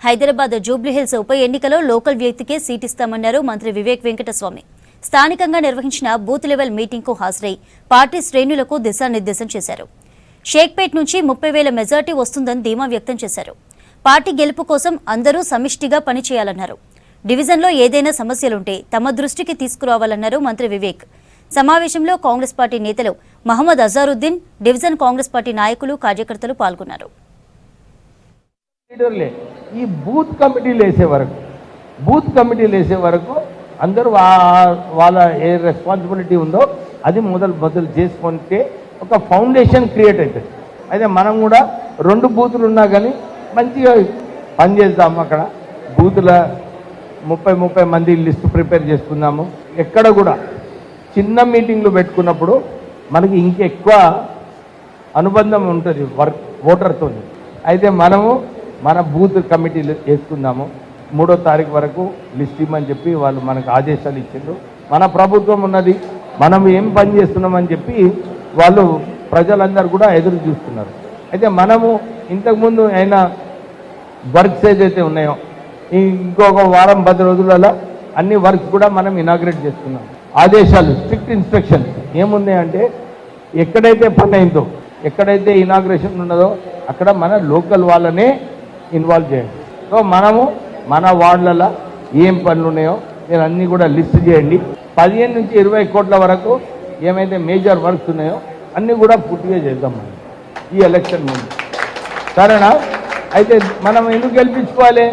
హైదరాబాద్ జూబ్లీహిల్స్ ఉప ఎన్నికలో local వ్యక్తికే seat ఇస్తామన్నారు మంత్రి వివేక్ వెంకటస్వామి. స్థానికంగా నిర్వహించిన బూత్ లెవెల్ మీటింగ్కు హాజరై పార్టీ శ్రేణులకు దిశానిర్దేశం చేశారు. షేక్పేట్ నుంచి 30,000 మెజార్టీ వస్తుందని ధీమా వ్యక్తం చేశారు. పార్టీ గెలుపు కోసం అందరూ సమిష్టిగా పనిచేయాలన్నారు. డివిజన్లో ఏదైనా సమస్యలుంటే తమ దృష్టికి తీసుకురావాలన్నారు మంత్రి వివేక్. సమావేశంలో కాంగ్రెస్ పార్టీ నేతలు మహమ్మద్ అజారుద్దీన్, డివిజన్ కాంగ్రెస్ పార్టీ నాయకులు, కార్యకర్తలు పాల్గొన్నారు. ఈ బూత్ కమిటీలు వేసే వరకు అందరూ వాళ్ళ ఏ రెస్పాన్సిబిలిటీ ఉందో అది మొదలు చేసుకుంటే ఒక ఫౌండేషన్ క్రియేట్ అవుతుంది. అయితే మనం కూడా 2 బూతులు ఉన్నా కానీ మంచిగా పనిచేద్దాము. అక్కడ బూతుల 30 మంది లిస్ట్ ప్రిపేర్ చేసుకుందాము. ఎక్కడ కూడా చిన్న మీటింగ్లు పెట్టుకున్నప్పుడు మనకి ఇంకెక్కువ అనుబంధం ఉంటుంది ఓటర్తో. అయితే మనము మన బూత్ కమిటీలు వేసుకుందాము. 3వ తారీఖు వరకు లిస్ట్ ఇవ్వమని చెప్పి వాళ్ళు మనకు ఆదేశాలు ఇచ్చిండ్రు. మన ప్రభుత్వం ఉన్నది, మనం ఏం పని చేస్తున్నామని చెప్పి వాళ్ళు ప్రజలందరూ కూడా ఎదురు చూస్తున్నారు. అయితే మనము ఇంతకుముందు అయిన వర్క్స్ ఏదైతే ఉన్నాయో ఇంకొక వారం 10 రోజులలో అన్ని వర్క్స్ కూడా మనం ఇనాగ్రేట్ చేస్తున్నాం. ఆదేశాలు, స్ట్రిక్ట్ ఇన్స్ట్రక్షన్స్ ఏమున్నాయంటే ఎక్కడైతే పని అయిందో, ఎక్కడైతే ఇనాగ్రేషన్ ఉన్నదో అక్కడ మన లోకల్ వాళ్ళనే ఇన్వాల్వ్ చేయండి. సో మనము మన వార్డులలో ఏం పనులు ఉన్నాయో మీరు అన్నీ కూడా లిస్ట్ చేయండి. 15 నుంచి 20 కోట్ల వరకు ఏమైతే మేజర్ వర్క్స్ ఉన్నాయో అన్నీ కూడా పూర్తిగా చేద్దాం మనం ఈ ఎలక్షన్ ముందు. సరేనా? అయితే మనం ఎందుకు గెలిపించుకోవాలి?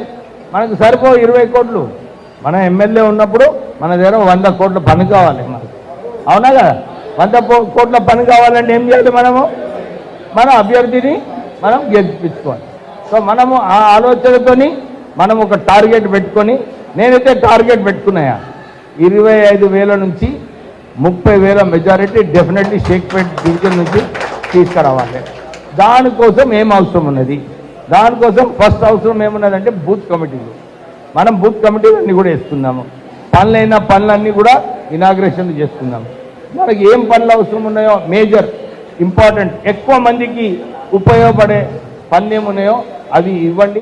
మనకు సరిపో 20 కోట్లు. మన ఎమ్మెల్యే ఉన్నప్పుడు మన దగ్గర 100 కోట్ల పని కావాలి మనకు. అవునా కదా? 100 కోట్ల పని కావాలంటే ఏం చేయాలి? మనము మన అభ్యర్థిని మనం గెలిపించుకోవాలి. సో మనము ఆ ఆలోచనతోని మనం ఒక టార్గెట్ పెట్టుకొని, నేనైతే టార్గెట్ పెట్టుకున్నాయా 25,000 నుంచి 30,000 మెజారిటీ డెఫినెట్లీ షేక్పేట్ డివిజన్ నుంచి తీసుకురావాలి. దానికోసం ఏం అవసరం ఉన్నది? దానికోసం ఫస్ట్ అవసరం ఏమున్నదంటే బూత్ కమిటీలు. మనం బూత్ కమిటీలు అన్నీ కూడా వేసుకుందాము. పనులన్నీ కూడా ఇనాగ్రేషన్ చేసుకుందాము. మనకి ఏం పనులు అవసరం ఉన్నాయో మేజర్ ఇంపార్టెంట్ ఎక్కువ మందికి ఉపయోగపడే పనులు ఏమున్నాయో అవి ఇవ్వండి.